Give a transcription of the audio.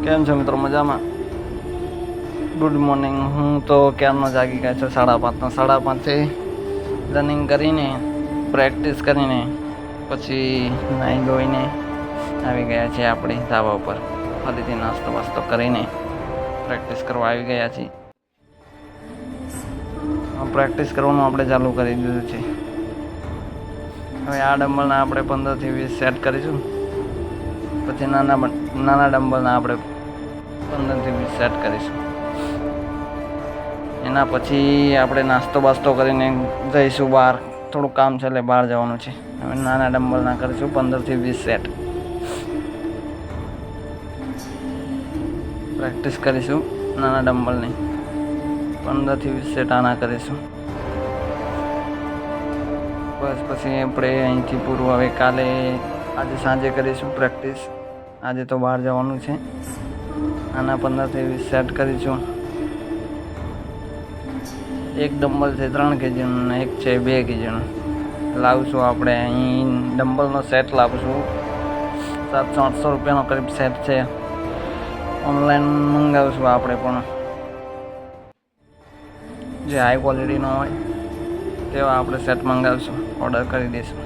કેમ છો મિત્રો? મજામાં? Good morning. હું તો ક્યારનો જાગી ગયા છું 5:30. 5:30 રનિંગ કરીને પ્રેક્ટિસ કરીને પછી નાહી ધોઈને આવી ગયા છીએ આપણે ધાબા ઉપર. ફરીથી નાસ્તો વાસ્તો કરીને પ્રેક્ટિસ કરવા આવી ગયા છીએ. પ્રેક્ટિસ કરવાનું આપણે ચાલુ કરી દીધું છે. હવે આ ડમ્બલના આપણે 15 થી 20 સેટ કરીશું. પછી નાના ડમ્બલના આપણે 15 થી 20 સેટ કરીશું. એના પછી આપણે નાસ્તો બાસ્તો કરીને જઈશું બહાર. થોડું કામ છે એટલે બહાર જવાનું છે. હવે નાના ડમ્બલના કરીશું 15 થી 20 સેટ. પ્રેક્ટિસ કરીશું નાના ડમ્બલની 15 થી 20 સેટ આના કરીશું. બસ પછી આપણે અહીંથી પૂરું. હવે આજે સાંજે કરીશું પ્રેક્ટિસ. આજે તો બહાર જવાનું છે. આના 15 થી 20 સેટ કરીશું. એક ડમ્બલ છે 3 kgનું અને એક છે 2 kgનું લાવશું આપણે. અહીં ડમ્બલનો સેટ લાવશું 700-800 રૂપિયાનો કરીબ સેટ છે. ઓનલાઈન મંગાવીશું આપણે પણ. જે હાઈ ક્વોલિટીનો હોય તેવા આપણે સેટ મંગાવીશું, ઓર્ડર કરી દઈશું.